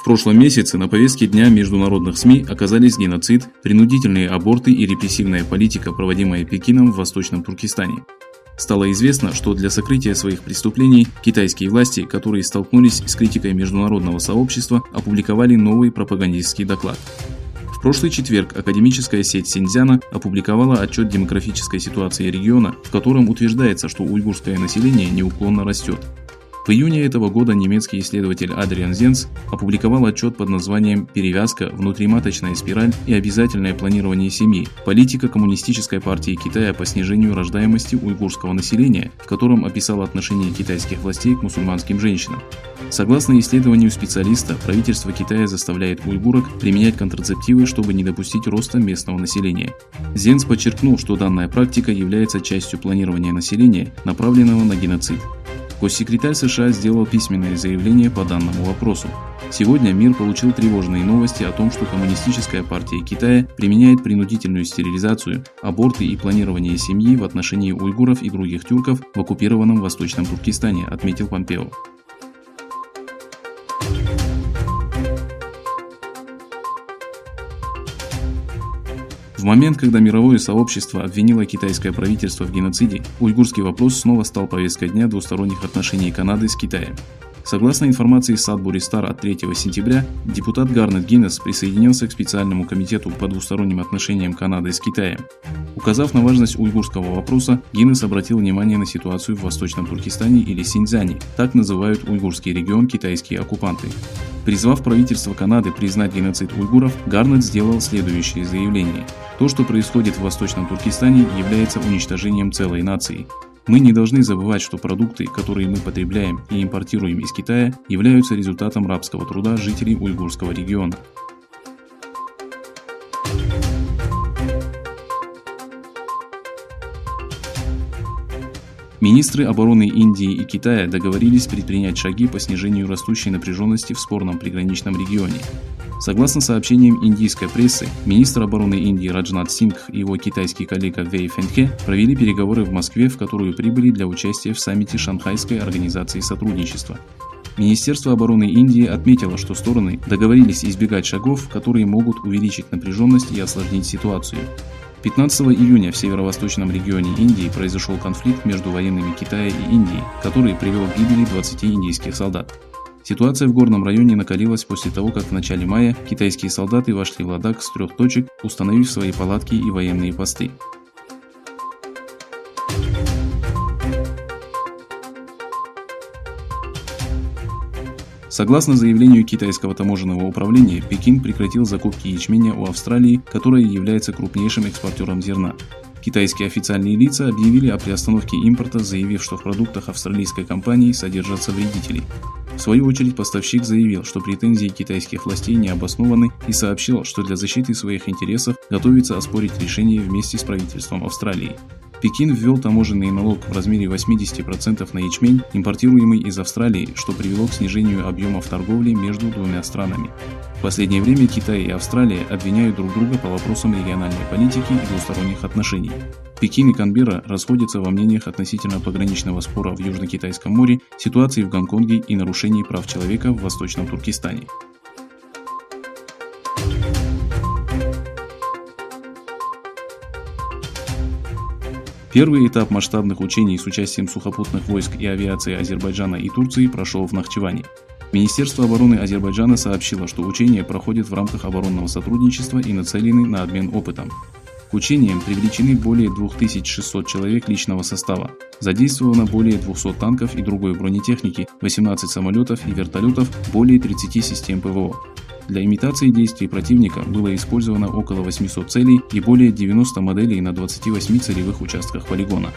прошлом месяце на повестке дня международных СМИ оказались геноцид, принудительные аборты и репрессивная политика, проводимая Пекином в Восточном Туркестане. Стало известно, что для сокрытия своих преступлений китайские власти, которые столкнулись с критикой международного сообщества, опубликовали новый пропагандистский доклад. В прошлый четверг академическая сеть Синьцзяна опубликовала отчет демографической ситуации региона, в котором утверждается, что уйгурское население неуклонно растет. В июне этого года немецкий исследователь Адриан Зенц опубликовал отчет под названием «Перевязка, внутриматочная спираль и обязательное планирование семьи. Политика Коммунистической партии Китая по снижению рождаемости уйгурского населения», в котором описал отношение китайских властей к мусульманским женщинам. Согласно исследованию специалиста, правительство Китая заставляет уйгурок применять контрацептивы, чтобы не допустить роста местного населения. Зенц подчеркнул, что данная практика является частью планирования населения, направленного на геноцид. Госсекретарь США сделал письменное заявление по данному вопросу. Сегодня мир получил тревожные новости о том, что Коммунистическая партия Китая применяет принудительную стерилизацию, аборты и планирование семьи в отношении уйгуров и других тюрков в оккупированном Восточном Туркестане, отметил Помпео. В момент, когда мировое сообщество обвинило китайское правительство в геноциде, уйгурский вопрос снова стал повесткой дня двусторонних отношений Канады с Китаем. Согласно информации Садбури Стар от 3 сентября, депутат Гарнет Гиннес присоединился к специальному комитету по двусторонним отношениям Канады с Китаем. Указав на важность уйгурского вопроса, Гиннес обратил внимание на ситуацию в Восточном Туркестане или Синьцзяне, так называют уйгурский регион китайские оккупанты. Призвав правительство Канады признать геноцид уйгуров, Гарнет сделал следующее заявление. То, что происходит в Восточном Туркестане, является уничтожением целой нации. Мы не должны забывать, что продукты, которые мы потребляем и импортируем из Китая, являются результатом рабского труда жителей уйгурского региона. Министры обороны Индии и Китая договорились предпринять шаги по снижению растущей напряженности в спорном приграничном регионе. Согласно сообщениям индийской прессы, министр обороны Индии Раджнат Сингх и его китайский коллега Вэй Фэнхе провели переговоры в Москве, в которую прибыли для участия в саммите Шанхайской организации сотрудничества. Министерство обороны Индии отметило, что стороны договорились избегать шагов, которые могут увеличить напряженность и осложнить ситуацию. 15 июня в северо-восточном регионе Индии произошел конфликт между военными Китая и Индии, который привел к гибели 20 индийских солдат. Ситуация в горном районе накалилась после того, как в начале мая китайские солдаты вошли в Ладак с 3 точек, установив свои палатки и военные посты. Согласно заявлению китайского таможенного управления, Пекин прекратил закупки ячменя у Австралии, которая является крупнейшим экспортером зерна. Китайские официальные лица объявили о приостановке импорта, заявив, что в продуктах австралийской компании содержатся вредители. В свою очередь поставщик заявил, что претензии китайских властей не обоснованы и сообщил, что для защиты своих интересов готовится оспорить решение вместе с правительством Австралии. Пекин ввел таможенный налог в размере 80% на ячмень, импортируемый из Австралии, что привело к снижению объемов торговли между двумя странами. В последнее время Китай и Австралия обвиняют друг друга по вопросам региональной политики и двусторонних отношений. Пекин и Канберра расходятся во мнениях относительно пограничного спора в Южно-Китайском море, ситуации в Гонконге и нарушений прав человека в Восточном Туркестане. Первый этап масштабных учений с участием сухопутных войск и авиации Азербайджана и Турции прошел в Нахчиване. Министерство обороны Азербайджана сообщило, что учения проходят в рамках оборонного сотрудничества и нацелены на обмен опытом. К учениям привлечены более 2600 человек личного состава. Задействовано более 200 танков и другой бронетехники, 18 самолетов и вертолетов, более 30 систем ПВО. Для имитации действий противника было использовано около 800 целей и более 90 моделей на 28 целевых участках полигона.